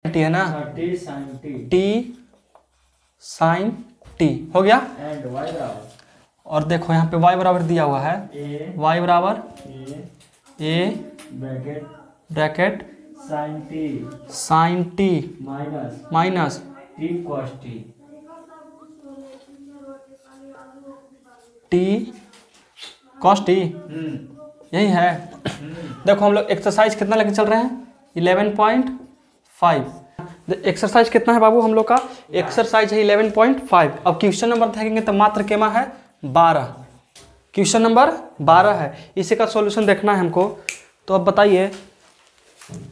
T है ना, t sine t, t sine T हो गया। एंड वाई बराबर, और देखो यहाँ पे y बराबर दिया हुआ है, ए y बराबर a a bracket bracket sine t minus minus t cos t, t cos t, यही है। देखो हम लोग एक्सरसाइज कितना लेके चल रहे हैं, 11.5। एक्सरसाइज कितना है बाबू हम लोग का, एक्सरसाइज है 11.5। अब क्वेश्चन नंबर देखेंगे तो मात्र केमा है 12, क्वेश्चन नंबर 12 है। इसी का सॉल्यूशन देखना है हमको। तो अब बताइए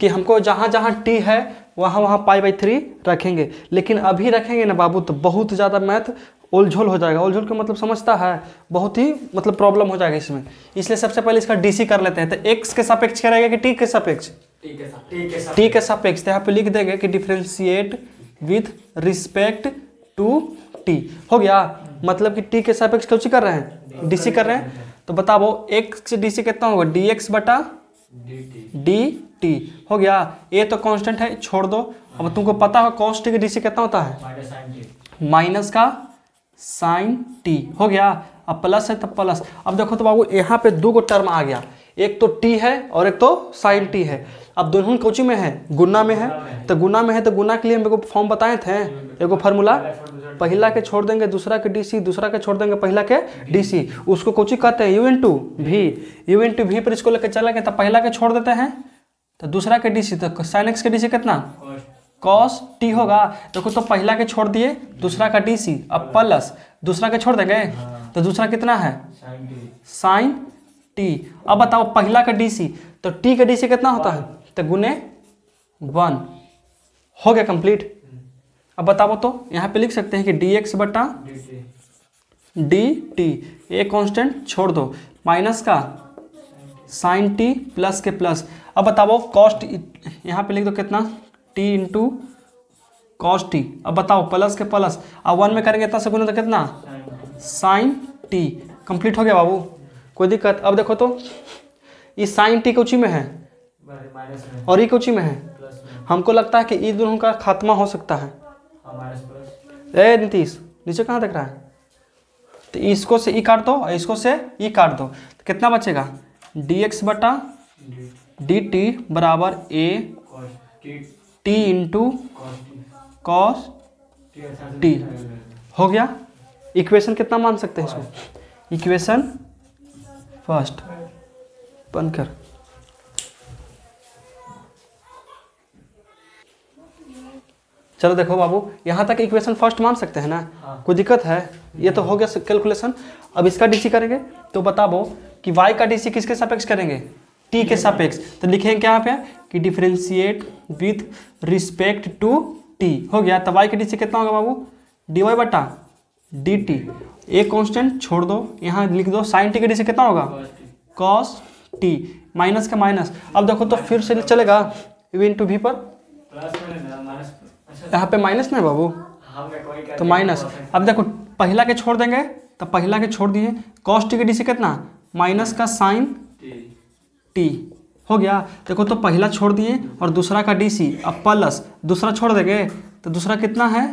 कि हमको जहाँ जहाँ टी है वहाँ वहाँ π/3 रखेंगे, लेकिन अभी रखेंगे ना बाबू तो बहुत ज़्यादा मैथ उलझुल हो जाएगा। उलझुल का मतलब समझता है, बहुत ही मतलब प्रॉब्लम हो जाएगा इसमें। इसलिए सबसे पहले इसका डीसी कर लेते हैं। तो एक्स के सापेक्ष क्या रहेगा कि टी के सापेक्ष, टी के सापेक्ष। तो यहाँ पे लिख देंगे कि differentiate with respect to t, हो गया। मतलब कि टी के सापेक्ष कुछ कर रहे हैं, डीसी कर रहे हैं। तो बताओ एक्स डीसी कितना होगा, डी एक्स बटा डी टी, हो गया। ए तो कांस्टेंट है, छोड़ दो। अब तुमको पता हो कॉस टी का डीसी कितना होता है, माइनस का साइन टी, हो गया। अब प्लस है तब प्लस। अब देखो तो बाबू यहाँ पे दो गो टर्म आ गया, एक तो टी है और एक तो साइन टी है। अब दोनों कोची में है, गुना में है। तो गुना में है तो गुना के लिए हम एगो फॉर्म बताए थे, एगो फार्मूला, पहला के छोड़ देंगे दूसरा के डीसी, दूसरा के छोड़ देंगे पहला के डीसी, उसको कोची कहते हैं u into v. U into v पर इसको लेकर चला गया तो पहला के छोड़ देते हैं तो दूसरा के डीसी, तो साइन एक्स के डीसी कितना कॉस टी होगा। देखो तो पहला के छोड़ दिए दूसरा का डीसी, अब प्लस दूसरा के छोड़ देंगे तो दूसरा कितना है साइन टी। अब बताओ पहला का डीसी, तो टी का डीसी कितना होता है, तो गुने 1, हो गया कंप्लीट। अब बताओ तो यहाँ पे लिख सकते हैं कि डी एक्स बटा डी टी, ए कांस्टेंट छोड़ दो, माइनस का साइन टी प्लस के प्लस। अब बताओ कॉस्ट, यहाँ पे लिख दो कितना टी इंटू कॉस टी। अब बताओ प्लस के प्लस, अब 1 में करेंगे इतना से गुना तो कितना साइन टी, कंप्लीट हो गया बाबू, कोई दिक्कत। अब देखो तो ये साइन टी कोची में है और ये कोची में है, हमको लगता है कि ये दोनों का खात्मा हो सकता है। ए नीतीश नीचे कहाँ देख रहा है, तो इसको से ई काट दो और इसको से ई काट दो, तो कितना बचेगा डी एक्स बटा डी टी बराबर A T into cos T, हो गया। इक्वेशन कितना मान सकते हैं इसको, इक्वेशन फर्स्ट बंद कर। चलो देखो बाबू यहाँ तक इक्वेशन फर्स्ट मान सकते हैं ना, कोई दिक्कत है, ये तो हो गया कैलकुलेशन। अब इसका डीसी करेंगे तो बताओ कि y का डीसी किसके सापेक्ष करेंगे, t के सापेक्ष। तो लिखेंगे क्या यहाँ पे कि differentiate with respect to t, हो गया। तो y का डीसी कितना होगा बाबू, डी वाई बटा डी टी, ए कॉन्स्टेंट छोड़ दो, यहाँ लिख दो साइन टी का डीसी कितना होगा कॉस टी, माइनस का माइनस। अब देखो तो फिर से चलेगा v इंटू वी पर, यहाँ पे माइनस ना बाबू तो माइनस। अब देखो पहला के छोड़ देंगे तो पहला के छोड़ दिए, कॉस टी के डीसी कितना माइनस का साइन टी, हो गया। देखो तो पहला छोड़ दिए और दूसरा का डीसी, अब प्लस दूसरा छोड़ देंगे तो दूसरा कितना है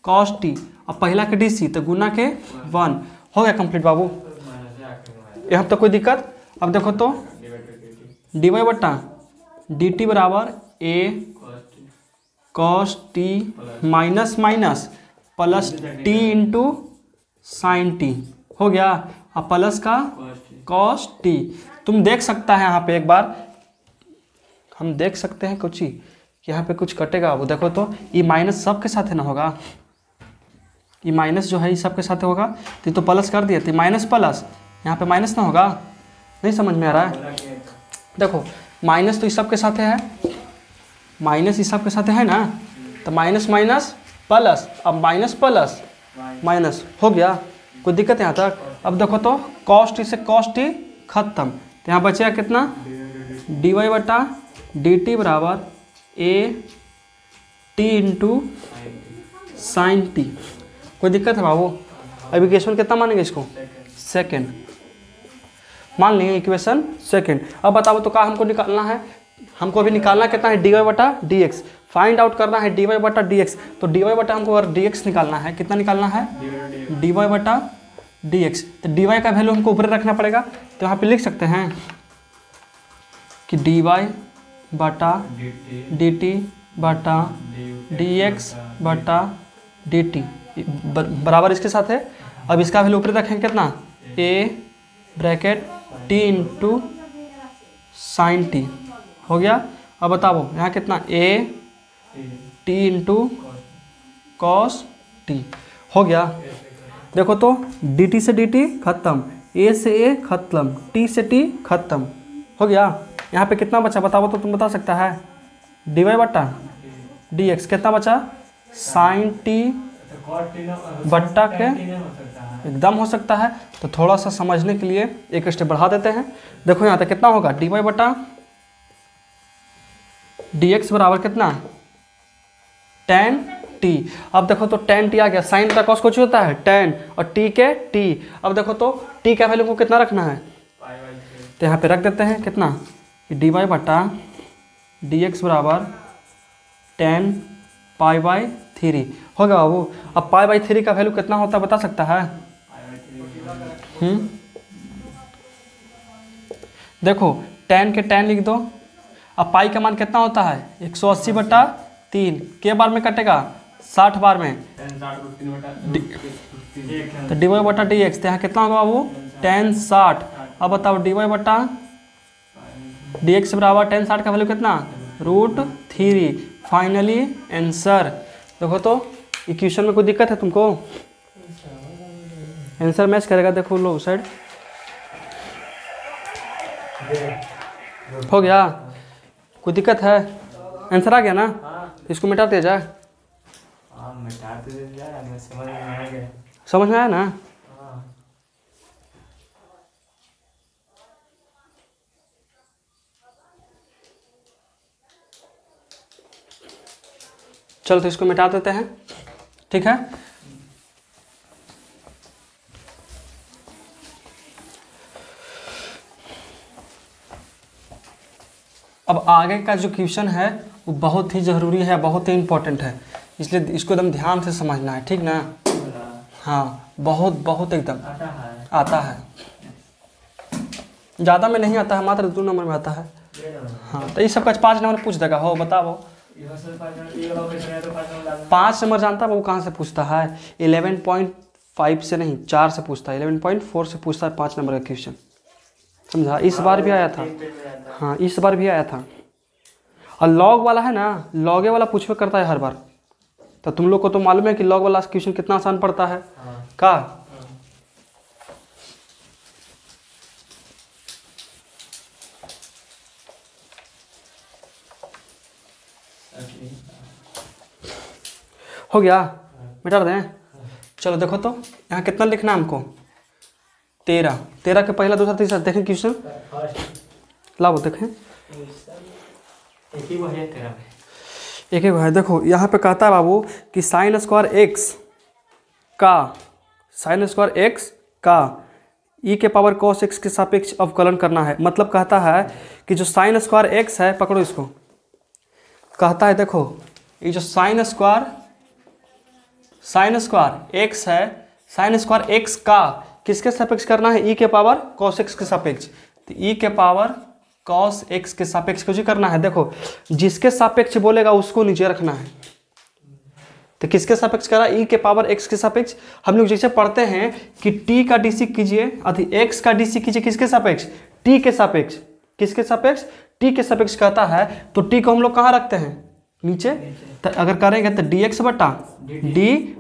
कॉस टी, अब पहला के डीसी तो गुना के 1, हो गया कंप्लीट बाबू, यहाँ तो कोई दिक्कत। अब देखो तो डी वाई बटा डी टी बराबर A cos T minus minus plus T into sine T, हो गया। अब प्लस का कॉस टी, तुम देख सकता है यहाँ पे एक बार हम देख सकते हैं कुछ ही, यहाँ पे कुछ कटेगा। वो देखो तो ये माइनस सबके साथ है ना होगा, ये माइनस जो है ये सबके साथ होगा, तो ये तो प्लस कर दिया, तो माइनस प्लस यहाँ पे माइनस ना होगा, नहीं समझ में आ रहा है। देखो माइनस तो इस सब के साथ है, माइनस इस सब के साथ है ना, तो माइनस माइनस प्लस, अब माइनस प्लस माइनस, हो गया, कोई दिक्कत यहाँ तक। अब देखो तो कॉस टी से कॉस टी खत्म, तो यहाँ बचेगा कितना डी वाई बटा डी टी बराबर A T into sine T, कोई दिक्कत है बाबू। अब इक्वेशन कितना मानेंगे इसको, सेकेंड मान लेंगे, इक्वेशन सेकेंड। अब बताओ तो क्या हमको निकालना है, हमको अभी निकालना कितना है डी वाई बटा डी एक्स। फाइंड आउट करना है dy बटा dx। तो dy बटा हमको अगर dx निकालना है, कितना निकालना है, dy बटा dx। तो dy का वैल्यू हमको ऊपर रखना पड़ेगा, तो यहाँ पे लिख सकते हैं कि dy बटा dt बटा dx बटा dt बराबर इसके साथ है। अब इसका वैल्यू ऊपर रखेंगे कितना, a bracket t into sine T हो गया। अब बताओ यहाँ कितना, a t into cos T हो गया। देखो तो dt से dt खत्म, a से a खत्म, t से t खत्म हो गया। यहाँ पे कितना बचा बताओ तो, तुम बता सकता है, dy बटा dx कितना बचा, साइन टी बट्टा के एकदम हो सकता है। तो थोड़ा सा समझने के लिए एक स्टेप बढ़ा देते हैं। देखो यहाँ तक कितना होगा, dy बटा dx बराबर कितना, tan t। अब देखो तो tan t आ गया, साइन का कॉस कुछ होता है tan और t के t। अब देखो तो t का वैल्यू को कितना रखना है, तो यहाँ पे रख देते हैं कितना, dy बटा dx बराबर tan पाई बाई 3 होगा बाबू। अब पाई बाई 3 का वैल्यू कितना होता है बता सकता है, देखो tan के tan लिख दो। अब पाई का मान कितना होता है, 180 बटा 3 के बार में कटेगा, 60 बार में। तो dy बटा dx तो यहाँ कितना होगा बाबू, tan 60। अब बताओ dy बटा dx बराबर tan 60 का वैल्यू कितना, √3। Finally answer. देखो तो इक्वेशन में कोई दिक्कत है तुमको, आंसर मैच करेगा। देखो लो साइड हो गया, कोई दिक्कत है, आंसर आ गया ना, इसको मिटा दिया जाए। समझ में आया ना। चलो तो इसको मिटा देते हैं, ठीक है। अब आगे का जो क्वेश्चन है वो बहुत ही ज़रूरी है, बहुत ही इम्पोर्टेंट है, इसलिए इसको एकदम ध्यान से समझना है, ठीक ना। हाँ बहुत बहुत एकदम आता है, ज़्यादा में नहीं आता है, मात्र 2 नंबर में आता है। हाँ तो ये सब का 5 नंबर पूछ देगा, हो बताओ 5 नंबर जानता है वो कहाँ से पूछता है, 11.5 से नहीं 4 से पूछता है, 11.4 से पूछता है 5 नंबर का क्वेश्चन, समझा। इस बार भी आया था, हाँ इस बार भी आया था। और लॉग वाला है ना, लॉगे वाला पूछवे करता है हर बार। तो तुम लोग को तो मालूम है कि लॉग वाला क्वेश्चन कितना आसान पड़ता है, का हो गया, मिटा दें। चलो देखो तो यहाँ कितना लिखना है हमको, 13 के पहला दूसरा तीसरा देखें क्वेश्चन, लाओ देखें, एक ही है। देखो यहाँ पे कहता है बाबू कि साइन स्क्वायर एक्स का ई के पावर cos x के सापेक्ष अवकलन करना है। मतलब कहता है कि जो साइन स्क्वायर एक्स है, पकड़ो इसको, कहता है देखो ये जो साइन स्क्वायर एक्स है, साइन स्क्वायर एक्स का किसके सापेक्ष करना है, ई के पावर cos x के सापेक्ष। तो ई के पावर cos x के सापेक्ष कुछ करना है। देखो जिसके सापेक्ष बोलेगा उसको नीचे रखना है। तो किसके सापेक्ष करा, ई के पावर x के सापेक्ष। हम लोग जैसे पढ़ते हैं कि t का डीसी कीजिए, अति x का डीसी कीजिए, किसके सापेक्ष, t के सापेक्ष। किसके सापेक्ष, t के सापेक्ष कहता है। तो t को हम लोग कहाँ रखते हैं, नीचे। तो अगर करेंगे तो dx बटा dt।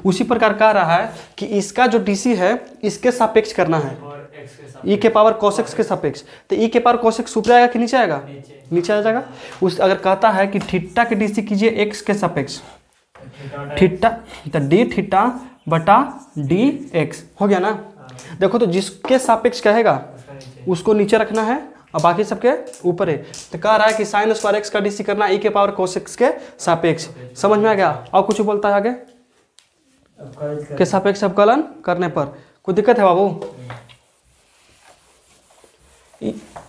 उसी प्रकार कह रहा है कि इसका जो डीसी है इसके सापेक्ष करना है, ई के पावर cos x के सापेक्ष। तो ई के पावर cos x ऊपर आएगा कि नीचे आएगा, नीचे आ जाएगा। उस अगर कहता है कि थीटा के डीसी कीजिए x के सापेक्ष, थीटा तो डी थीटा बटा डी एक्स हो गया ना। देखो तो जिसके सापेक्ष कहेगा उसको नीचे रखना है और बाकी सबके ऊपर है। तो कह रहा है कि साइन स्क्वायर एक्स का डीसी करना ई के पावर cos x के सापेक्ष। समझ में आ गया। और कुछ बोलता है आगे के सापेक्ष अवकलन करने पर कोई दिक्कत है बाबू,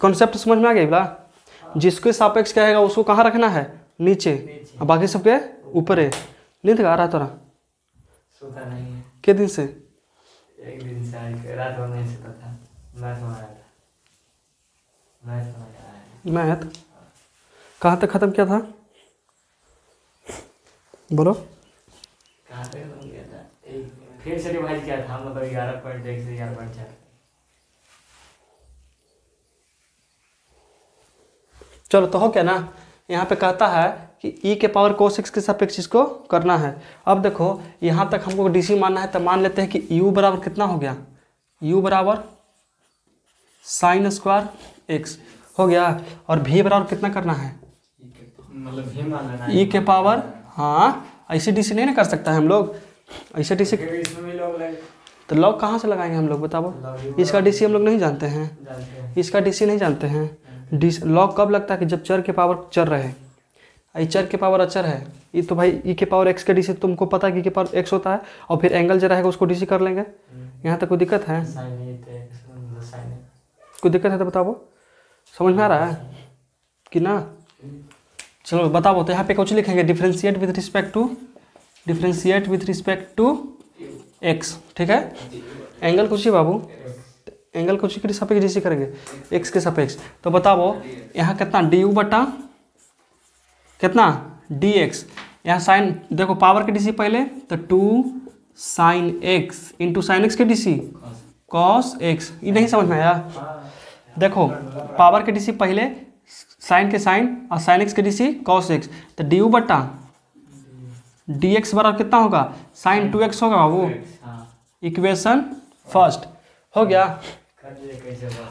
कॉन्सेप्ट समझ में आ गया। जिसके सापेक्ष कहेगा उसको कहाँ रखना है, नीचे और बाकी सबके ऊपर है। नींद आ रहा है तोरा? सोता नहीं है। के दिन से? एक दिन से रात भर नहीं सोता था। मैथ में आया था। मैथ में आया है। मैथ कहाँ तक ख़त्म किया था? बोलो। कहाँ तक खत्म किया था? एक फिर से रिवाइज किया था, मतलब 11.1 से 11.4। चलो तो हो क्या ना, यहाँ पे कहता है कि e के पावर cos x के सापेक्ष इसको करना है। अब देखो यहाँ तक हमको डीसी मानना है, तो मान लेते हैं कि u बराबर कितना हो गया, u बराबर साइन स्क्वायर x हो गया, और v बराबर कितना करना है, मतलब भी मान लेना e के पावर, हाँ ऐसे डीसी नहीं ना कर सकता है हम लोग, ऐसे डीसी फिर इसमें भी लोग लगे तो लॉग कहाँ से लगाएंगे हम लोग बताओ? इसका डीसी हम लोग नहीं जानते हैं, जानते हैं। इसका डीसी नहीं जानते हैं। डी लॉग कब लगता है कि जब चर के पावर चर रहे, ये चर के पावर अचर है, ये तो भाई ई के पावर एक्स का डीसी तुमको पता है कि ई के पावर एक्स होता है, और फिर एंगल जो रहेगा उसको डीसी कर लेंगे। यहाँ तक कोई दिक्कत है? कोई दिक्कत है तो बताओ, समझ में आ रहा है कि ना? चलो बताओ, तो यहाँ पे कुछ लिखेंगे differentiate with respect to x, ठीक है। एंगल कुछ ही बाबू, एंगल कुछ ही के सापेक्ष डीसी करेंगे, एक्स के सापेक्ष। तो बताओ यहाँ कितना डी यू बटा कितना डी एक्स, यहाँ साइन देखो पावर के डीसी पहले तो 2 sine x into sine x के डीसी कॉस एक्स, ये नहीं समझ में आया? देखो पावर के डीसी पहले साइन के साइन और साइन एक्स के डीसी कॉस एक्स, तो डी यू बटा डी एक्स बराबर कितना होगा, साइन 2x होगा बाबू। इक्वेशन फर्स्ट हो गया।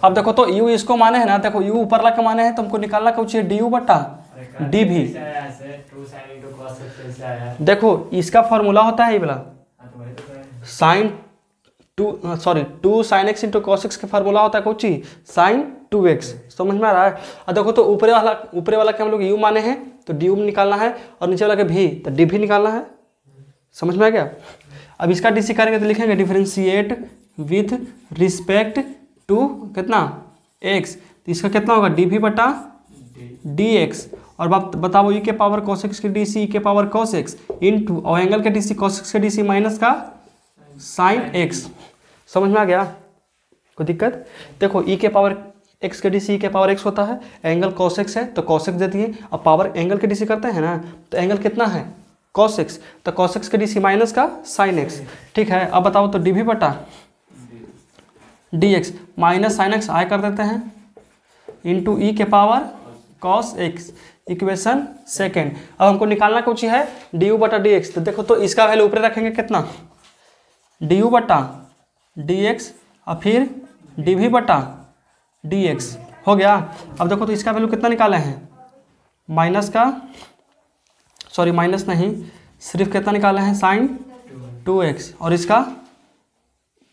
अब देखो तो u इसको माने है ना, देखो u ऊपर ला के माने है, तुमको निकालना क्या चाहिए, डी यू बटा डी भी। देखो इसका फॉर्मूला होता है ये वाला sine 2 sine x into cos x का फॉर्मूला होता है कुछ साइन 2x, समझ में आ रहा है? और देखो तो ऊपरे वाला के हम लोग u माने हैं तो डी यू निकालना है, और नीचे वाला के भी तो डी भी निकालना है, समझ में आ गया? अब इसका डीसी करेंगे तो लिखेंगे डिफरेंशिएट विथ रिस्पेक्ट टू कितना x, तो इसका कितना होगा डी भी बटा डी एक्स, और बताओ ई के पावर cos x के डीसी ई के पावर cos x इंटू और एंगल के डीसी cos x के डीसी माइनस का साइन x, समझ में आ गया? कोई दिक्कत? देखो ई के पावर x के डीसी ई के पावर x होता है, एंगल cos x है तो cos x देती है, और पावर एंगल के डीसी करते हैं ना, तो एंगल कितना है cos x, तो cos x के डीसी माइनस का साइन x, ठीक है। अब बताओ तो डी भी बटा d x minus sine X I कर देते हैं इंटू ई के power cos x, equation second. अब हमको निकालना कुछ है डी यू बटा डी एक्स, तो देखो तो इसका वैल्यू ऊपर रखेंगे कितना, डी यू बटा डी एक्स और फिर डी भी बटा डी एक्स हो गया। अब देखो तो इसका वैल्यू कितना निकाले हैं, माइनस का सॉरी माइनस नहीं, सिर्फ कितना निकाले हैं साइन 2x, और इसका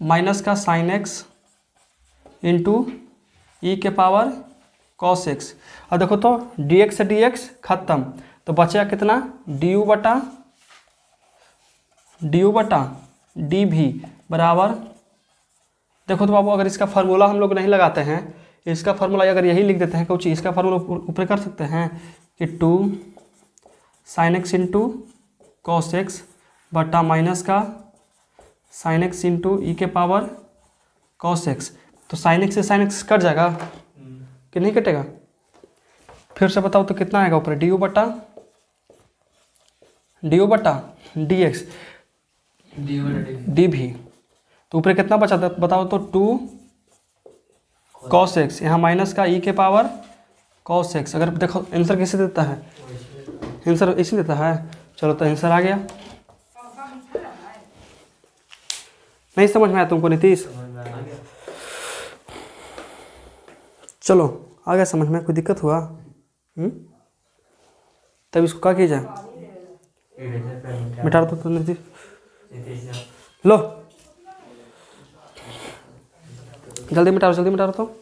माइनस का साइन x इंटू ई के पावर cos x। अब देखो तो dx से dx खत्म, तो बचेगा कितना du बटा डी भी बराबर, देखो तो बाबू अगर इसका फार्मूला हम लोग नहीं लगाते हैं, इसका फार्मूला अगर यही लिख देते हैं कुछ, इसका फार्मूला ऊपर कर सकते हैं कि 2 sine x into cos x बटा माइनस का साइन एक्स इंटू ई के पावर कॉस एक्स, तो साइन एक्स से साइन एक्स कट जाएगा कि नहीं कटेगा? फिर से बताओ तो कितना आएगा ऊपर, डी यू बटा डी एक्स डी भी, तो ऊपर कितना बचा था बताओ तो 2 कॉस एक्स, यहाँ माइनस का ई के पावर कॉस एक्स। अगर देखो आंसर कैसे देता है, आंसर इसी देता है। चलो तो आंसर आ गया, नहीं समझ में आया तुमको नीतीश? चलो आ गया समझ में, कोई दिक्कत हुआ? तब इसको क्या किया जाए, मिटा दो तो नीतीश, लो जल्दी मिटा दो तो।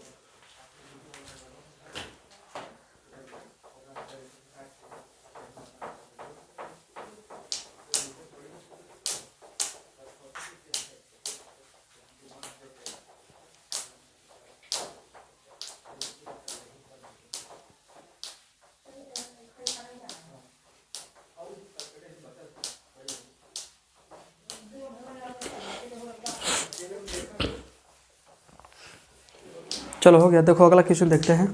चलो हो गया। देखो अगला क्वेश्चन देखते हैं।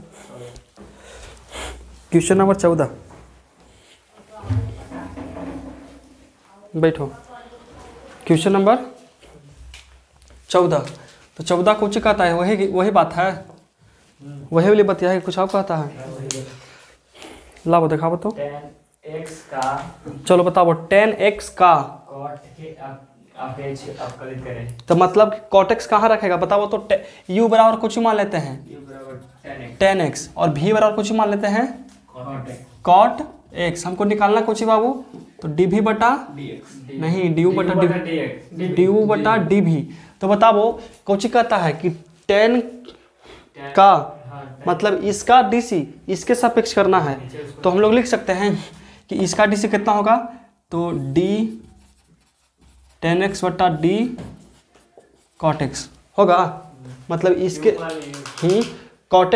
Question number 14। बैठो। Question number 14। तो 14 कुछ कहता है, वही बात है, वही वाली बतिया है, कुछ और कहता है। लाओ दिखाओ तो। 10x का चलो बताओ 10x का कॉट के अवकलित करें। तो मतलब cot x कहाँ रखेगा बताओ तो। u बराबर कुछ मान लेते हैं u बराबर 10x और v बराबर कुछ मान लेते हैं कॉट cot x। हमको निकालना कुछ ही बाबू, तो dv बटा dx नहीं du बटा dx du बटा dv। तो बताओ कुछ कहता है कि 10 का मतलब इसका dc इसके सापेक्ष करना है, तो हम लोग लिख सकते हैं कि इसका dc कितना होगा, तो d 10x बटा d cot x होगा। मतलब इसके cot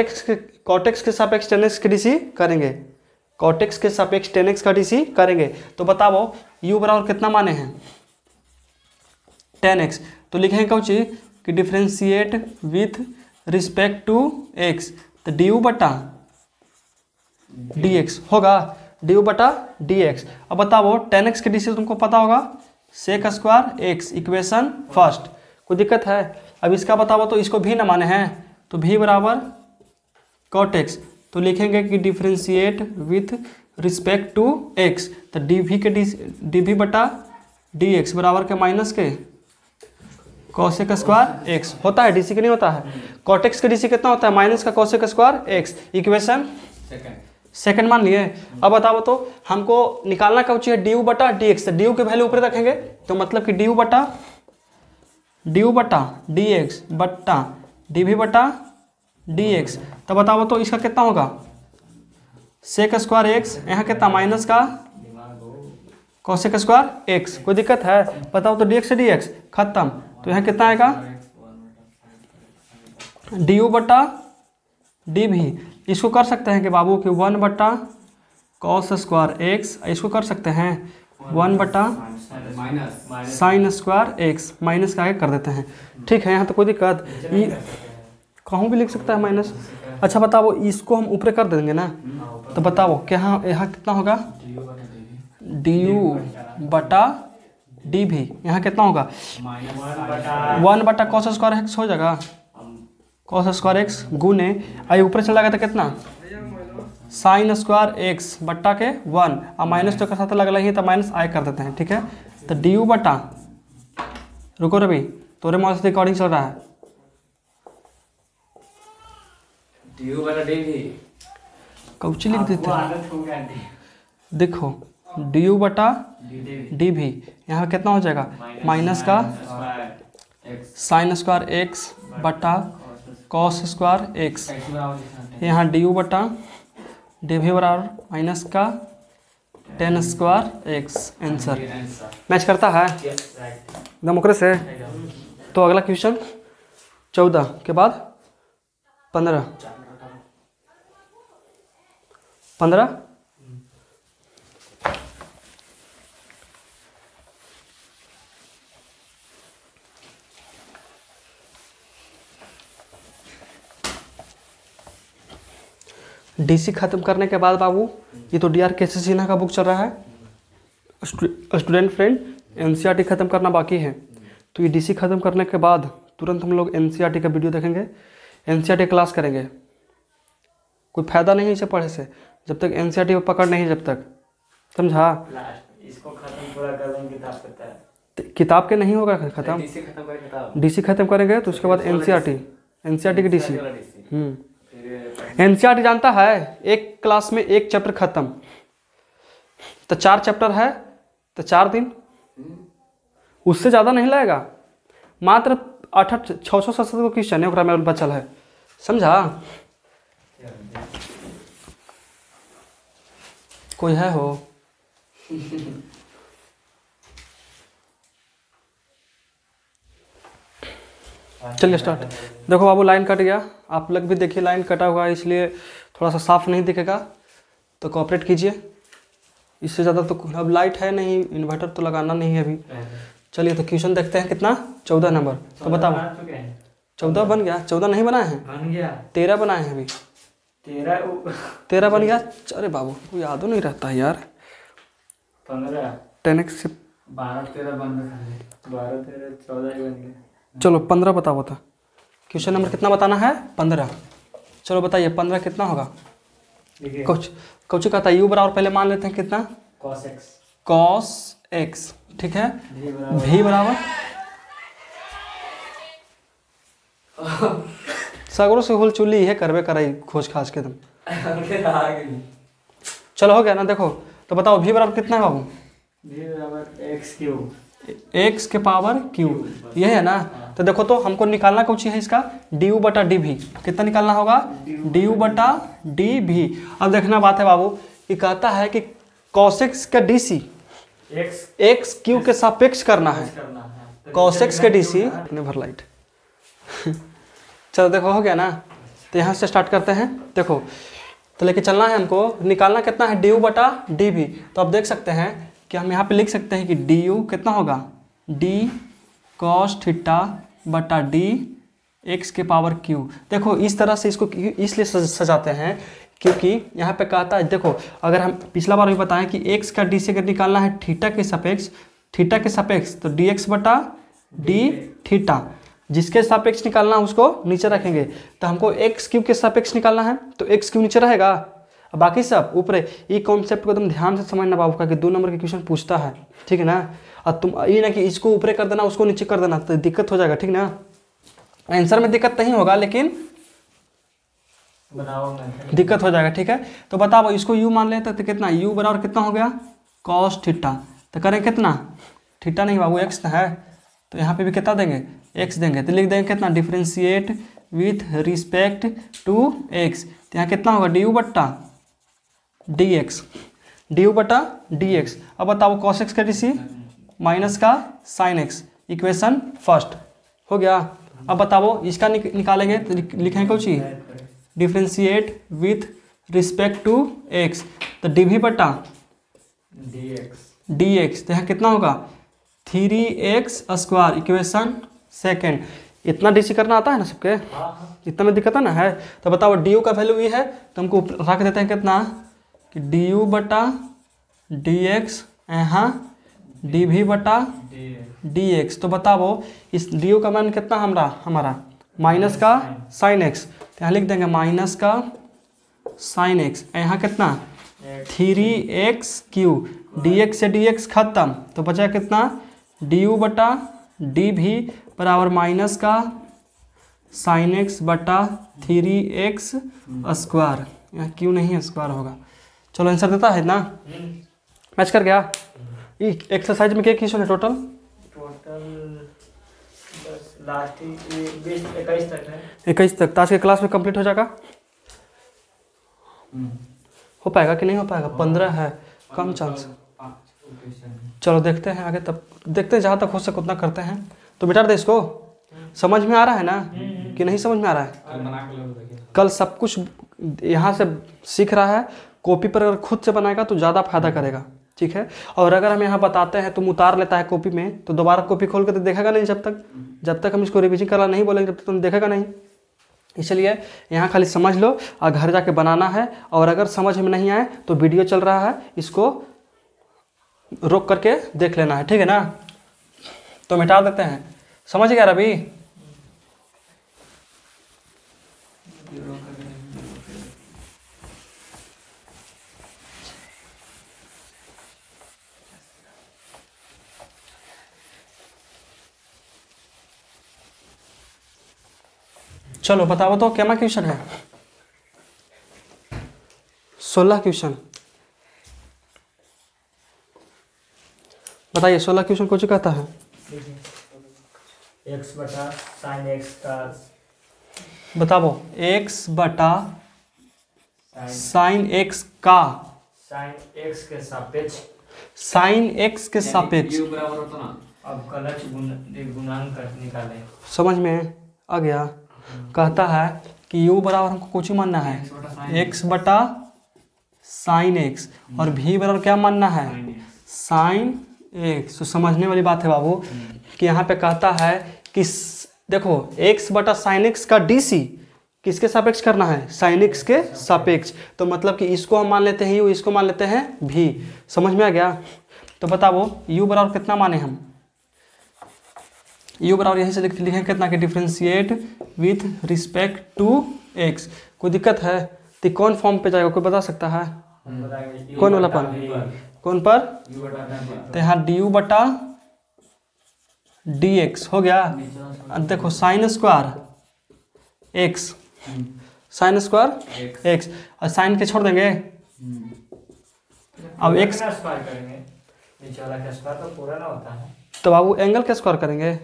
x के सापेक्ष 10x के dc करेंगे, cot x के सापेक्ष 10x का dc करेंगे। तो बताओ u बराबर कितना माने हैं 10x, तो लिखेंगे कौन कि differentiate with respect to x, तो du बटा dx होगा, du बटा dx। अब बताओ 10x के dc तुमको पता होगा sec square x, equation first. कोई दिक्कत है? अब इसका बताओ तो इसको भी न माने हैं, तो v बराबर cot x, तो लिखेंगे कि differentiate with respect to x, तो dv बटा dx बराबर के माइनस के cosec स्क्वायर x होता है, dc के नहीं होता है। cot x के dc कितना होता है, माइनस का cosec square x, equation second मान लिए। अब बताओ तो हमको निकालना क्या चाहिए du बटा dx, तो du की वैल्यू ऊपर रखेंगे, तो मतलब कि du बटा dx बटा dv बटा dx। तो बताओ तो इसका कितना होगा सेक स्क्वायर x, यहाँ कितना माइनस का cosec स्क्वायर x। कोई दिक्कत है? बताओ तो dx से dx खत्म, तो यहाँ कितना आएगा du बटा dv। इसको कर सकते हैं कि बाबू कि 1 बटा cos स्क्वायर x, इसको कर सकते हैं 1 बटा साइन स्क्वायर x, माइनस का आगे कर देते हैं। ठीक है, यहाँ तो कोई दिक्कत कहूँ भी लिख सकता है माइनस। अच्छा बताओ इसको हम ऊपर कर देंगे ना, तो बताओ कि यहाँ कितना होगा du बटा dv, यहाँ कितना होगा 1 बटा cos स्क्वायर x हो जाएगा, cos स्क्वायर x गुने आई ऊपर चला गया था कितना साइन स्क्वायर x बट्टा के 1 और माइनस तो के साथ लग ही, तो माइनस आई कर देते हैं। ठीक है, तो du बटा, रुको रवि तोरे माउस से रिकॉर्डिंग चल रहा है, du बटा dv कौची लिख देते हैं, देखो du बटा dv, यहाँ कितना हो जाएगा माइनस का साइन स्क्वायर x बटा cos स्क्वायर x, यहाँ du बटा dv बराबर माइनस का 10 स्क्वायर x। आंसर मैच करता है एकदम ओकरे से। तो अगला क्वेश्चन 14 के बाद 15 डीसी खत्म करने के बाद बाबू, ये तो डीआर केसी सिन्हा का बुक चल रहा है, स्टूडेंट फ्रेंड एनसीईआरटी खत्म करना बाकी है। तो ये डीसी खत्म करने के बाद तुरंत हम लोग एनसीईआरटी का वीडियो देखेंगे, एनसीईआरटी क्लास करेंगे। कोई फायदा नहीं इसे पढ़े से जब तक एनसीईआरटी को पकड़ नहीं, जब तक, समझा। इसको खत्म पूरा कर देंगे, किताब करता है, किताब के नहीं होगा खत्म, डीसी खत्म करेंगे तो उसके बाद एनसीईआरटी की डीसी। एनसीईआरटी जानता है एक क्लास में एक चैप्टर खत्म, तो 4 चैप्टर है तो 4 दिन, उससे ज़्यादा नहीं लगेगा। मात्र 600-700 को क्वेश्चन है में बचल है, समझा। कोई है हो चलिए स्टार्ट। देखो बाबू लाइन कट गया, आप लोग भी देखिए लाइन कटा हुआ है, इसलिए थोड़ा सा साफ नहीं दिखेगा, तो कोऑपरेट कीजिए। इससे ज़्यादा तो अब लाइट है नहीं, इन्वर्टर तो लगाना नहीं है अभी। चलिए तो क्वेश्चन देखते हैं कितना 14 नंबर, तो बताओ 14 बन गया, 14 नहीं बनाए हैं, बन गया 13 बनाए हैं अभी। 13 बन गया। अरे बाबू कोई याद नहीं रहता है यार। 15 10x से 12 13 बन रहा है, 12 13 14 ही बन गया। चलो 15 बताओ था। क्वेश्चन नंबर कितना बताना है? 15। चलो बताइए 15 कितना होगा? देखिए कुछ कहता है यू बराबर पहले मान लेते हैं कितना? cos x, ठीक है। v बराबर सगरों से हुल चुली है करवे कराई खोज खास के तुम। चलो हो गया ना। देखो तो बताओ v बराबर कितना है बाबू? v बराबर x क्यूब, x के पावर क्यूब, ये है ना। तो देखो तो हमको निकालना कौन सी है इसका? du बटा dv। कितना निकालना होगा? du बटा dv। अब देखना बात है बाबू कि कहता है कि cos x का dc x क्यू के सापेक्ष करना है। cos x के dc भर लाइट। चलो देखो हो गया ना। तो यहाँ से स्टार्ट करते हैं। देखो तो लेके चलना है हमको, निकालना कितना है? du बटा dv। तो आप देख सकते हैं कि हम यहाँ पे लिख सकते हैं कि du कितना होगा? d cos थीटा बटा d x के पावर q। देखो इस तरह से इसको इसलिए सजाते हैं क्योंकि यहाँ पे कहता है, देखो अगर हम पिछला बार भी बताएं कि x का d से अगर निकालना है थीटा के सापेक्ष तो dx बटा d थीटा, जिसके सापेक्ष निकालना है उसको नीचे रखेंगे। तो हमको एक्स क्यूब के सापेक्ष निकालना है तो एक्स क्यूब नीचे रहेगा, बाकी सब ऊपर। ये कॉन्सेप्ट को एकदम ध्यान से समझना बाबू का कि 2 नंबर के क्वेश्चन पूछता है, ठीक है ना। और तुम ये ना कि इसको ऊपर कर देना उसको नीचे कर देना तो दिक्कत हो जाएगा, ठीक ना। आंसर में दिक्कत नहीं होगा लेकिन दिक्कत हो जाएगा, ठीक है। तो बताओ इसको u मान लेते तो कितना? u बराबर कितना हो गया? cos theta. तो करें कितना? थीटा नहीं बाबू x है, तो यहाँ पे भी कितना देंगे? x देंगे। तो लिख देंगे कितना? Differentiate with respect to x। तो यहाँ कितना होगा? du बट्टा dx, du बटा dx। अब बताओ cos x का dc माइनस का sin x, इक्वेशन फर्स्ट हो गया। अब बताओ इसका निकालेंगे तो लिखेंगे कौन सी? Differentiate with respect to x। तो dv बटा dx। तो यहाँ कितना होगा? 3x square, equation second. इतना डीसी करना आता है ना सबके? इतना में दिक्कत है ना है। तो बताओ du का वैल्यू ये है तो हमको रख देते हैं कितना कि du बटा dx, यहाँ dv बटा dx। तो बताओ इस du का मान कितना हमारा माइनस का sin x। तो यहाँ लिख देंगे माइनस का sin x, यहाँ कितना 3x क्यू, dx से dx खत्म तो बचा कितना? du बटा dv बराबर माइनस का sin x बटा 3x स्क्वायर। यहाँ क्यों नहीं है स्क्वायर होगा। चलो आंसर देता है ना, मैच कर गया। एक्सरसाइज में क्या क्वेश्चन है टोटल? लास्ट 21 तक है। 21 तक। आज के क्लास में कंप्लीट हो जाएगा? हो पाएगा कि नहीं हो पाएगा? 15 है, कम चांस। चलो देखते हैं आगे, तब देखते हैं जहाँ तक हो सके उतना करते हैं। तो बेटा दे इसको, समझ में आ रहा है ना कि नहीं समझ में आ रहा है? कल सब कुछ यहाँ से सीख रहा है, कॉपी पर अगर खुद से बनाएगा तो ज़्यादा फायदा करेगा, ठीक है। और अगर हम यहाँ बताते हैं तुम उतार लेता है कॉपी में तो दोबारा कॉपी खोल के तो देखेगा नहीं। जब तक हम इसको रिविजन करना नहीं बोलेंगे तब तक तुम देखेगा नहीं। इसलिए यहाँ खाली समझ लो और घर जाके बनाना है। और अगर समझ में नहीं आए तो वीडियो चल रहा है, इसको रोक करके देख लेना है, ठीक है ना। तो मिटा देते हैं, समझ गया रवि? चलो बताओ तो क्या क्वेश्चन है? 16 क्वेश्चन बताइए। 16 क्वेश्चन कुछ कहता है? x बटा sin x का बताओ x बटा sin x का sin x के सापेक्ष sin x के सापेक्ष। अब गलत गुणांक निकालें। समझ में आ गया? कहता है कि u बराबर हमको कुछ ही मानना है x बटा sin x और v बराबर क्या मानना है? sin x। तो समझने वाली बात है बाबू कि यहाँ पे कहता है कि देखो x बटा साइन एक्स का DC किसके सापेक्ष करना है, साइन एक्स के सापेक्ष। तो मतलब कि इसको हम मान लेते हैं u, इसको मान लेते हैं v। समझ में आ गया। तो बताओ u बराबर कितना माने हम, u बराबर यहीं से लिखें कितना कि differentiate with respect to x। कोई दिक्कत है तो कौन फॉर्म पे जाएगा, कोई बता सकता है, कौन वाला पर, कौन पर, तो यहाँ du बटा dx हो गया। देखो sine square x, sine square x और साइन के छोड़ देंगे। अब x स्क्वायर करेंगे, नीचे वाला का स्क्वायर तो पूरा ना होता है। तो बाबू एंगल के स्क्वायर करेंगे,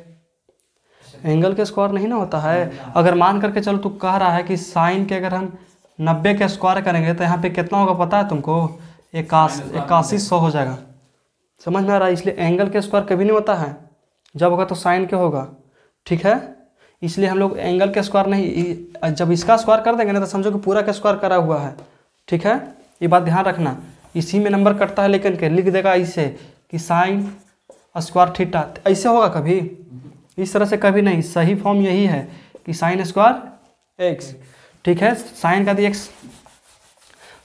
एंगल के स्क्वायर नहीं ना होता है। अगर मान करके चलो तू कह रहा है कि साइन के अगर हम 90 के स्क्वायर करेंगे तो यहाँ पे कितना होगा पता है तुमको, 8100 हो जाएगा। समझ में आ रहा है। इसलिए एंगल के स्क्वायर कभी नहीं होता है, जब होगा तो साइन के होगा, ठीक है। इसलिए हम लोग एंगल के स्क्वायर नहीं, जब इसका स्क्वायर कर देंगे ना तो समझो कि पूरा का स्क्वायर करा हुआ है, ठीक है। ये बात ध्यान रखना, इसी में नंबर कटता है, लेकिन के लिख देगा ऐसे कि साइन स्क्वायर थीटा, ऐसे होगा कभी, इस तरह से कभी नहीं। सही फॉर्म यही है कि साइन स्क्वायर एक्स, ठीक है। साइन का दी एक्स,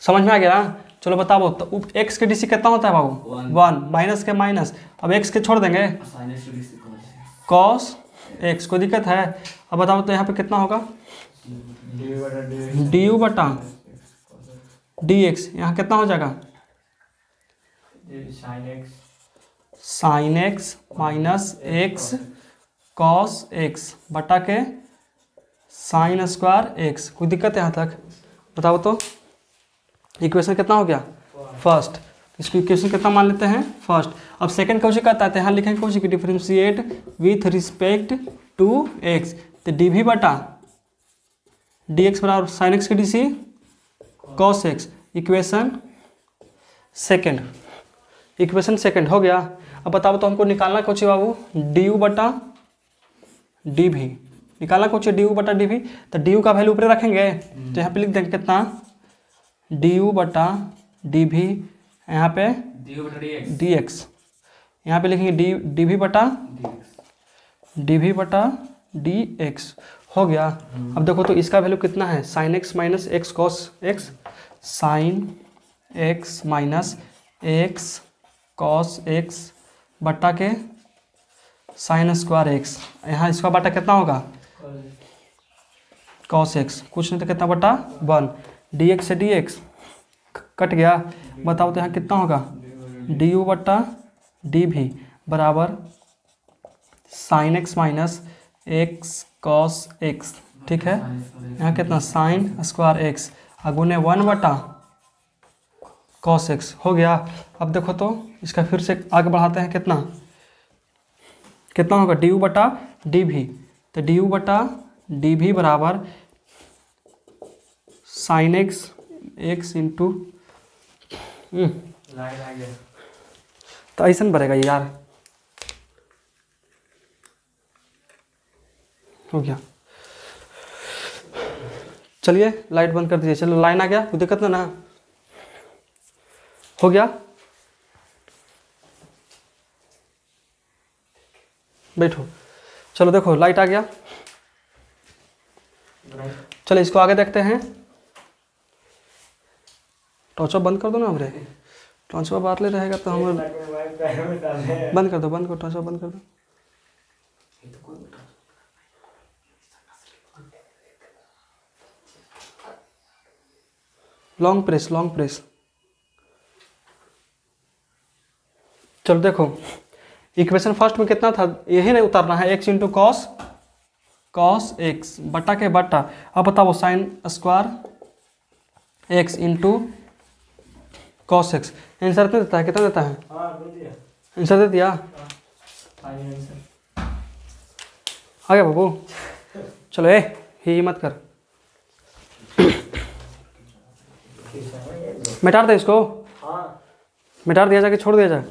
समझ में आ गया ना। चलो बताओ तो एक्स के DC कितना होता है बाबू, 1, माइनस के माइनस, अब एक्स के छोड़ देंगे, कॉस एक्स, कोई दिक्कत है। अब बताओ तो यहाँ पे कितना होगा, du बटा dx, यहाँ कितना हो जाएगा, sine x minus x cos x बटा के साइन स्क्वायर एक्स। कोई दिक्कत है यहाँ तक, बताओ तो। इक्वेशन कितना हो गया, फर्स्ट। इसको इक्वेशन कितना मान लेते हैं, फर्स्ट। अब सेकंड क्वेश्चन कहता है, यहाँ लिखेंगे क्वेश्चन कि differentiate with respect to x. तो dv बटा dx बराबर साइन एक्स की DC cos x. Equation second, equation second हो गया। अब बताओ तो हमको निकालना कुछ बाबू, du बटा dv, निकालना कुछ du बटा dv। तो du का वैल्यू ऊपर रखेंगे, तो यहाँ पे लिख देंगे कितना, du बटा dv, यहाँ पे dx, यहाँ पे लिखेंगे dv बटा dx हो गया। अब देखो तो इसका वैल्यू कितना है, sine x minus x cos x, sine x minus x cos x बटा के साइन स्क्वायर एक्स। यहाँ इसका बटा कितना होगा, कॉस एक्स, कुछ नहीं तो कितना बटा 1, dx से dx कट गया। बताओ तो यहाँ कितना होगा, du बटा dv बराबर sine x minus x cos x, ठीक है। यहाँ कितना साइन स्क्वायर एक्स अगुने 1 बटा कॉस एक्स हो गया। अब देखो तो इसका फिर से आगे बढ़ाते हैं, कितना कितना होगा, du बटा dv। तो du बटा dv बराबर साइन एक्स एक्स इंटू, तो ऐसा बढ़ेगा यार, हो गया। चलिए लाइट बंद कर दीजिए। चलो लाइन आ गया, कोई दिक्कत ना, हो गया। बैठो, चलो देखो लाइट आ गया। चलो इसको आगे देखते हैं। टॉर्च बंद कर दो ना हमरे, टॉर्च बाहर ले रहेगा तो हम बंद कर दो, बंद करो, टॉर्च बंद कर दो। Long press, long press. चलो देखो इक्वेशन फर्स्ट में कितना था, यही नहीं उतारना है, एक्स इंटू कॉस एक्स बटा के बटा। अब बताओ sine square x into cos x. Answer कितना देता है, कितना देता है, आंसर दे दिया, आ गया बाबू। चलो ही मत कर, मिटा दे इसको, मिटा दिया जाके छोड़ दिया जाए।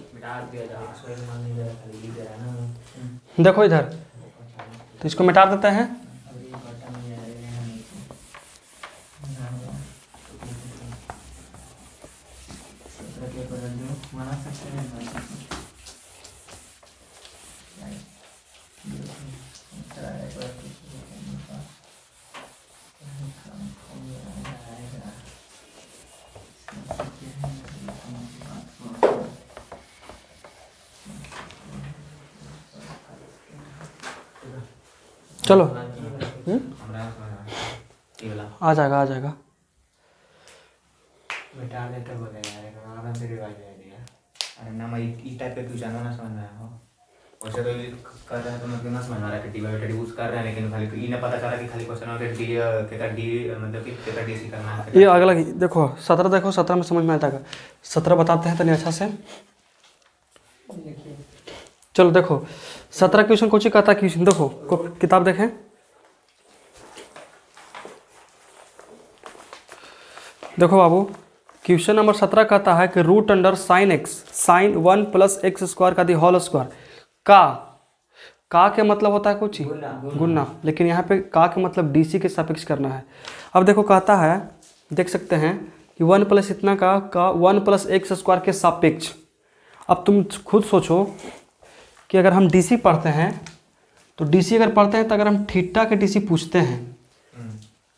देखो इधर, तो इसको मिटा देते हैं। चलो ये वाला आ जाएगा आ जाएगा। बेटा ने तो बोलेगा यार आराम से रिवाइज दे दिया। अरे ना मैं इस टाइप पे क्यों जाना ना समझ में आया हो। वैसे तो कर रहा है तो मैं क्यों ना समझ आ रहा है कि डी बाई डी यूज कर रहे हैं, लेकिन खाली इन्हें पता चला कि खाली क्वेश्चन और डी मतलब कि कितना डीसी करना है। ये अगला देखो 17 देखो 17 में समझ में आता है। 17 बताते हैं तनी अच्छा से। चलो देखो 17 क्वेश्चन कुछ कहता है क्वेश्चन देखो किताब देखें। देखो बाबू क्वेश्चन नंबर 17 कहता है कि root under sine x sine 1 plus x square का दी होल स्क्वायर का के मतलब होता है कुछ गुना, लेकिन यहाँ पे का के मतलब डीसी के सापेक्ष करना है। अब देखो कहता है देख सकते हैं कि 1 प्लस इतना का 1 प्लस एक्स स्क्वायर के सापेक्ष। अब तुम खुद सोचो कि अगर हम डीसी पढ़ते हैं तो डीसी अगर पढ़ते हैं तो अगर हम थीटा के डीसी पूछते हैं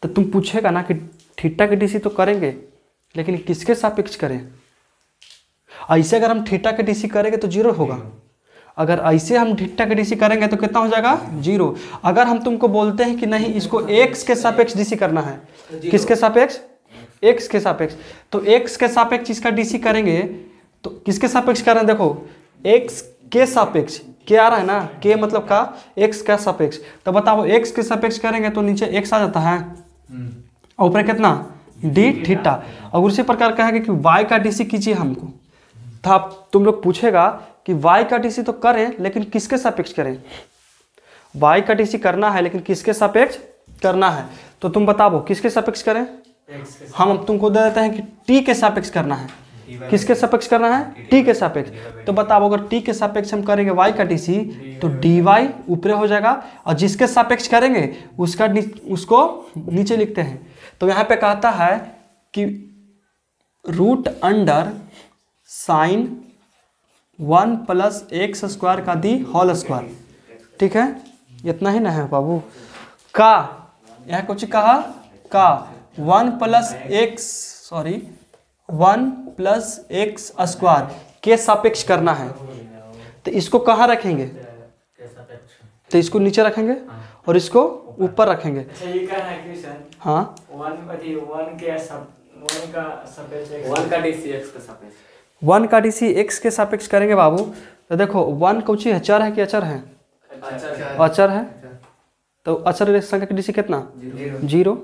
तो तुम पूछेगा ना कि थीटा के डीसी तो करेंगे लेकिन किसके सापेक्ष करें। ऐसे अगर हम थीटा के डीसी करेंगे तो 0 होगा, अगर ऐसे हम थीटा के डीसी करेंगे तो कितना हो जाएगा 0। अगर हम तुमको बोलते हैं कि नहीं इसको x के सापेक्ष डीसी करना है, किसके सापेक्ष x के सापेक्ष, तो x के सापेक्ष इसका डीसी करेंगे तो किसके सापेक्ष कर रहे हैं। देखो x के सापेक्ष के आ रहा है ना, के मतलब का x का सापेक्ष, तो बताओ x के सापेक्ष करेंगे तो नीचे x आ जाता है और ऊपर कितना डी थीटा। और उसी प्रकार कहेंगे कि y का डीसी कीजिए हमको, तो आप तुम लोग पूछेगा कि y का डीसी तो करें लेकिन किसके सापेक्ष करें। y का डीसी करना है लेकिन किसके सापेक्ष करना है, तो तुम बताओ किसके सापेक्ष करें। हम तुमको दे देते हैं कि t के सापेक्ष करना है, किसके सापेक्ष करना है t के सापेक्ष। तो बताओ अगर t के सापेक्ष हम करेंगे y का डीसी तो dy ऊपर हो जाएगा और जिसके सापेक्ष करेंगे उसको नीचे लिखते हैं। तो यहाँ पे कहता है कि root under sine 1 plus x square का दी होल स्क्वायर, ठीक है इतना ही ना है बाबू। का यहाँ कुछ कहा का 1 प्लस एक्स स्क्वायर के सापेक्ष करना है, तो इसको कहाँ रखेंगे, तो इसको नीचे रखेंगे और इसको ऊपर रखेंगे। अच्छा ये क्या है क्वेश्चन। हाँ 1 का डीसी x के सापेक्ष 1 का डीसी एक्स के सापेक्ष करेंगे बाबू। तो देखो 1 कौन है, चर है कि अचर है, अचर है, तो अचर संख्या की डीसी कितना 0।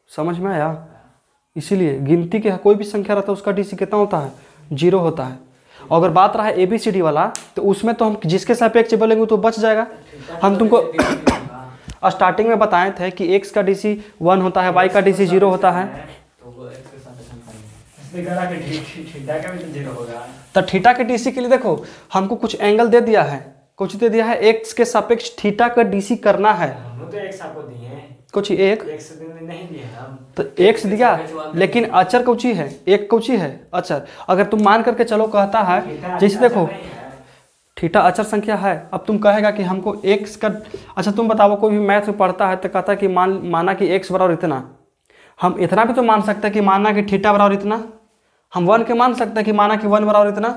समझ में आया। इसीलिए गिनती के कोई भी संख्या रहता है उसका डीसी कितना होता है 0 होता है। और अगर बात रहा ABCD वाला तो उसमें तो हम जिसके सापेक्ष बोलेंगे तो बच जाएगा। हम तुमको स्टार्टिंग में बताए थे कि x का डीसी 1 होता है, y का डीसी 0 होता है, तो थीटा के डीसी के लिए देखो हमको कुछ एंगल दे दिया है, कुछ दे दिया है x के सापेक्ष थीटा का डीसी करना है। कुछ एक नहीं दिए हम तो x दिया लेकिन अचर कुछ ही है, एक कुछ ही है अचर। अगर तुम मान करके चलो कहता है जैसे देखो थीटा अचर संख्या है। अब तुम कहेगा कि हमको x का, अच्छा तुम बताओ कोई भी मैथ में पढ़ता है तो कहता है कि माना कि x बराबर इतना, हम इतना भी तो मान सकते हैं कि माना कि थीटा बराबर इतना, हम 1 के मान सकते हैं कि माना कि 1 बराबर इतना।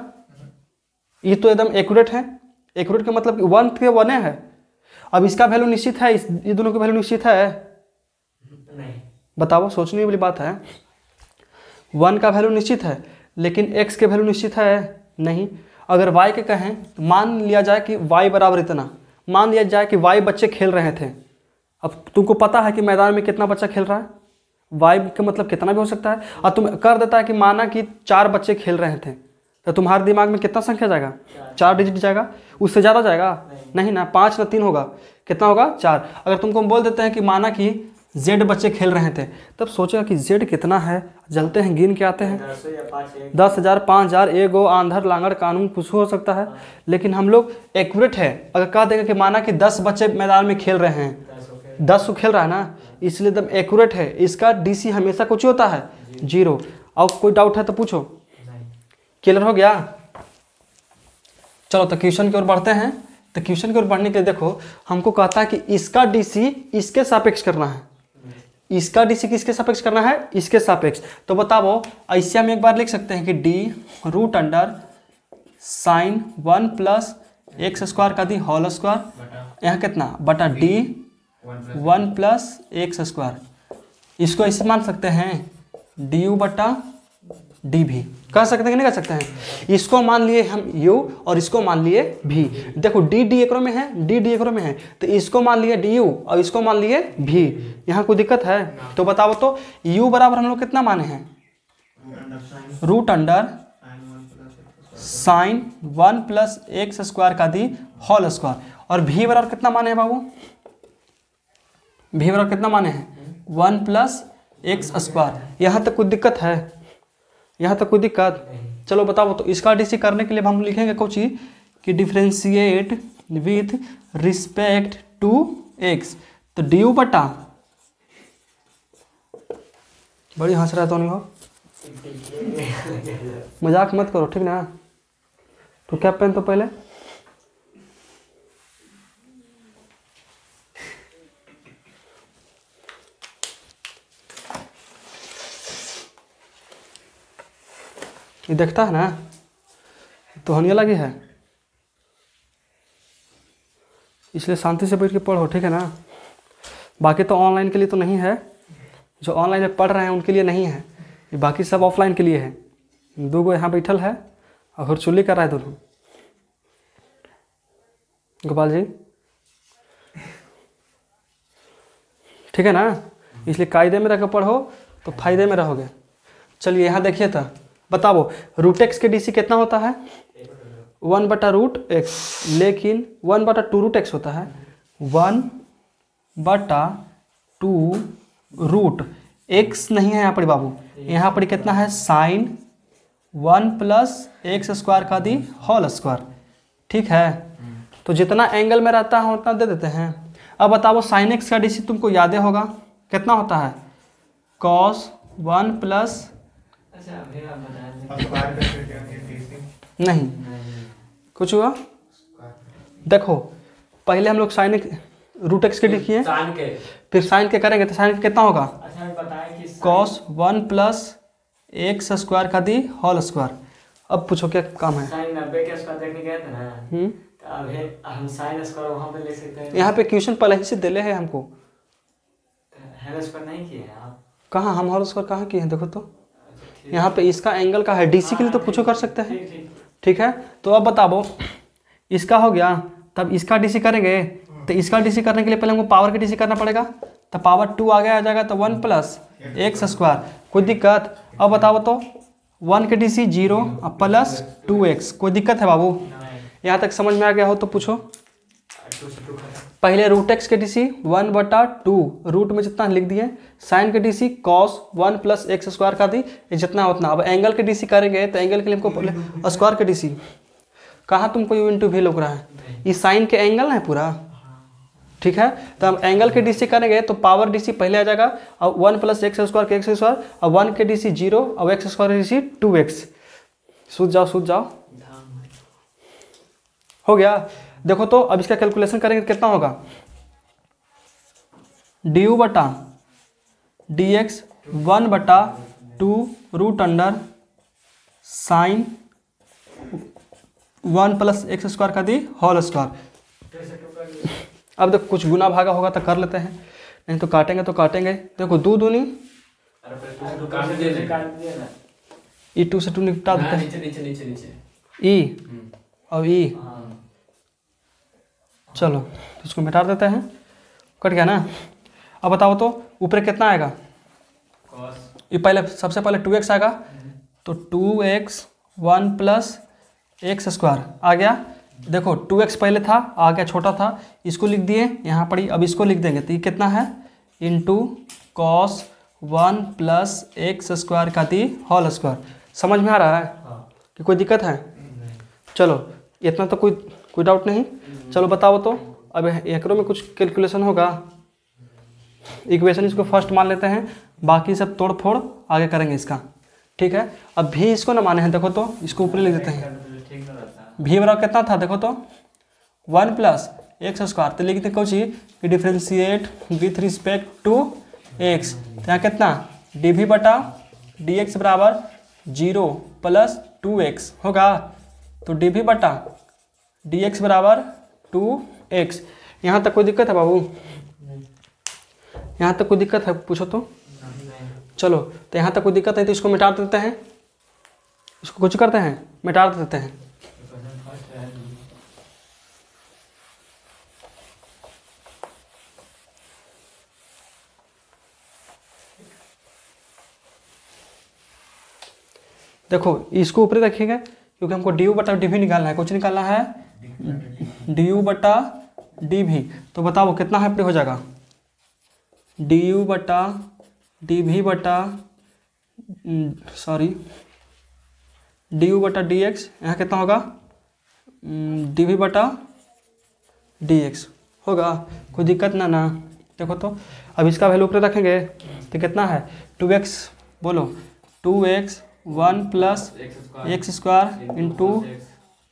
ये तो एकदम एक्यूरेट है, एक्यूरेट का मतलब 1 के 1 है। अब इसका वैल्यू निश्चित है, ये दोनों की वैल्यू निश्चित है नहीं, बताओ सोचने वाली बात है। 1 का वैल्यू निश्चित है लेकिन x के वैल्यू निश्चित है नहीं। अगर y के कहें तो मान लिया जाए कि y बराबर इतना, मान लिया जाए कि y बच्चे खेल रहे थे। अब तुमको पता है कि मैदान में कितना बच्चा खेल रहा है, y का मतलब कितना भी हो सकता है। और तुम कर देता है कि माना कि 4 बच्चे खेल रहे थे, तो तुम्हारे दिमाग में कितना संख्या जाएगा 4 डिजिट जाएगा, उससे ज़्यादा जाएगा नहीं ना, 5 ना 3 होगा, कितना होगा 4। अगर तुमको बोल देते हैं कि माना कि z बच्चे खेल रहे थे, तब सोचेगा कि z कितना है, जलते हैं गिन के आते हैं 10,000 5,000 एगो आंधर लांगड़ कानून कुछ हो सकता है। लेकिन हम लोग एक्यूरेट है, अगर कह देंगे कि माना कि 10 बच्चे मैदान में खेल रहे हैं, 10 को खेल रहा है ना, इसलिए एकदम एक्यूरेट है। इसका डीसी हमेशा कुछ होता है 0। और कोई डाउट है तो पूछो, क्लियर हो गया। चलो तो क्वेश्चन की ओर बढ़ते हैं। तो क्वेश्चन की ओर बढ़ने के लिए देखो हमको कहता है कि इसका डीसी इसके सापेक्ष करना है, इसका डीसी किसके सापेक्ष करना है, इसके सापेक्ष। तो बताओ ऐसे हम एक बार लिख सकते हैं कि d root under sine 1 plus x square का दी होल स्क्वायर, यहाँ कितना बटा d one plus x square. इसको ऐसे मान सकते हैं डी यू बटा डी भी, कह सकते हैं कि नहीं कह सकते हैं। इसको मान लिए हम u और इसको मान लिए v। देखो d डी एकरो में है, d डी एकरो में है, तो इसको मान लिए du और इसको मान लिए v। यहाँ कोई दिक्कत है तो बताओ तो। u बराबर हम लोग कितना माने हैं, root under sine 1 plus x square का दी होल स्क्वायर। और v बराबर कितना माने हैं बाबू, v बराबर कितना माने हैं 1 प्लस एक्स स्क्वायर। यहाँ तक कोई दिक्कत है, यहाँ तक कोई दिक्कत। चलो बताओ तो। इसका डीसी करने के लिए हम लिखेंगे कुछ ही कि differentiate with respect to x. तो डी यू बटा, बड़ी हंस रहा तो नहीं हो, मजाक मत करो ठीक ना। तो क्या पहन तो पहले ये देखता है ना, तो होने लगी है, इसलिए शांति से बैठ के पढ़ो ठीक है ना। बाकी तो ऑनलाइन के लिए तो नहीं है, जो ऑनलाइन में पढ़ रहे हैं उनके लिए नहीं है, ये बाकी सब ऑफलाइन के लिए है। दो गो यहाँ बैठल है और हुरचुल्ली कर रहा है दोनों। गोपाल जी ठीक है ना, इसलिए कायदे में रहकर पढ़ो तो फायदे में रहोगे। चलिए यहाँ देखिए तो बताओ, रूट एक्स के डीसी कितना होता है 1 बटा रूट एक्स, लेकिन 1 बटा 2 रूट एक्स होता है। 1 बटा 2 रूट एक्स नहीं है यहाँ पर बाबू, यहाँ पर कितना है साइन 1 प्लस एक्स स्क्वायर का दी होल स्क्वायर। ठीक है, तो जितना एंगल में रहता है उतना दे देते हैं। अब बताओ साइन एक्स का डीसी तुमको याद होगा कितना होता है, कॉस 1 प्लस नहीं कुछ हुआ। देखो पहले हम लोग साइन रूट एक्स के लिखिए, फिर साइन के करेंगे तो साइन कितना होगा कॉस 1 प्लस एक्स स्क्वायर का दी होल स्क्वायर। अब पूछो क्या काम है। साइन 90 के स्क्वायर देखने गए थे ना, तो अभी हम साइन स्क्वायर वहाँ पे ले सकते हैं। यहाँ पे क्वेश्चन पहले ही से दिले है हमको, होल स्क्वायर नहीं किए हैं आप। कहाँ हम होल स्क्वायर कहाँ किए हैं, देखो तो यहाँ पे इसका एंगल का है, डीसी के लिए तो कुछ कर सकते हैं। ठीक है, तो अब बताओ इसका हो गया, तब इसका डीसी करेंगे तो इसका डीसी करने के लिए पहले हमको पावर का डीसी करना पड़ेगा, तो पावर 2 आगे आ जाएगा तो 1 प्लस एक्स स्क्वायर। कोई दिक्कत। अब बताओ तो 1 के डीसी 0 और प्लस 2x, कोई दिक्कत है बाबू। यहाँ तक समझ में आ गया हो तो पूछो। पहले रूट एक्स के डीसी 1 बटा 2 रूट में जितना लिख दिए, साइन के DC cos 1 plus x square का दी जितना उतना। अब एंगल के डीसी करेंगे तो एंगल के लिए हमको पहले स्क्वायर के डीसी, कहाँ तुमको यू इंटू भी लग रहा है, ये साइन के एंगल है पूरा। ठीक है, तो हम एंगल के डीसी करेंगे तो पावर डीसी पहले आ जाएगा और 1 प्लस एक्स स्क्वायर के एक्स स्क्वायर, और 1 के डीसी 0 और एक्स स्क्वायर डीसी 2x। सूझ जाओ हो गया। देखो तो अब इसका कैलकुलेशन करेंगे कितना होगा, डी यू बटा डी एक्स 1 बटा 2 root under sine 1 plus x square का दी होल स्क्वायर। अब देखो कुछ गुना भागा होगा तो कर लेते हैं, नहीं तो काटेंगे तो काटेंगे। देखो 2 दूनी ई 2 से 2 निपटा देते हैं, ई और ई। चलो इसको मिटा देते हैं, कट गया ना। अब बताओ तो ऊपर कितना आएगा, ये पहले सबसे पहले 2x आएगा, तो 2x 1 प्लस एक्स स्क्वायर आ गया। देखो 2x पहले था, आ गया छोटा था, इसको लिख दिए यहाँ पर ही। अब इसको लिख देंगे तो ये कितना है into cos 1 plus x square का दी होल स्क्वायर। समझ में आ रहा है कि कोई दिक्कत है। चलो इतना तो कोई डाउट नहीं। चलो बताओ तो अब एकरों में कुछ कैलकुलेशन होगा, इक्वेशन इसको फर्स्ट मान लेते हैं, बाकी सब तोड़ फोड़ आगे करेंगे इसका। ठीक है, अब भी इसको ना माने हैं, देखो तो इसको ऊपर लिख देते हैं। भी बराबर कितना था, देखो तो 1 प्लस एक्स स्क्वायर, तो लिखते कौन सी कि differentiate with respect to x. तो यहाँ कितना डी भी बटा डी एक्स बराबर 0 प्लस 2x होगा, तो डी भी बटा डी एक्स बराबर 2x। यहाँ तक कोई दिक्कत है बाबू, यहाँ तक कोई दिक्कत है पूछो तो। चलो तो यहाँ तक कोई दिक्कत है तो इसको मिटा देते हैं, इसको कुछ करते हैं मिटा देते हैं। देखो इसको ऊपर रखिएगा क्योंकि हमको डी यू बटा डी भी निकालना है, कुछ निकालना है डी यू बटा डी भी। तो बताओ कितना है हो जाएगा डी यू बटा डी भी बटा सॉरी डी यू बटा डी एक्स, यहाँ कितना होगा डी भी बटा डी एक्स होगा, कोई दिक्कत ना। देखो तो अब इसका वैल्यू ऊपर रखेंगे तो कितना है 2x, बोलो 2x 1 plus x square into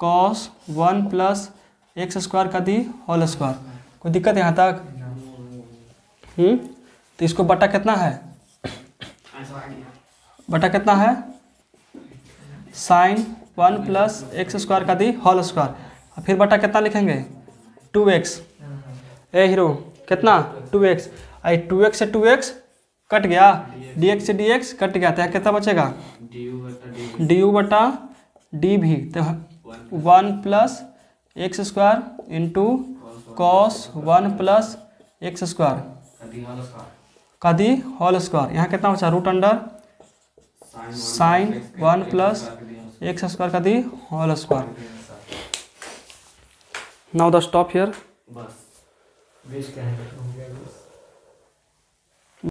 cos 1 plus x square का दी होल स्क्वायर। कोई दिक्कत है यहाँ तक? तो इसको बटा कितना है, बटा कितना है साइन 1 प्लस एक्स स्क्वायर का दी होल स्क्वायर, फिर बटा कितना लिखेंगे 2x। ए हीरो कितना 2x, आई 2x से 2x कट गया, dx से dx कट गया, तो यहाँ कितना बचेगा डी यू बटा डी भी। तो 1 plus x square into cos 1 plus x square का दी होल स्क्वायर, यहाँ कितना बचा root under sine 1 plus x square का the whole square. Now the stop here. बस 20 का है।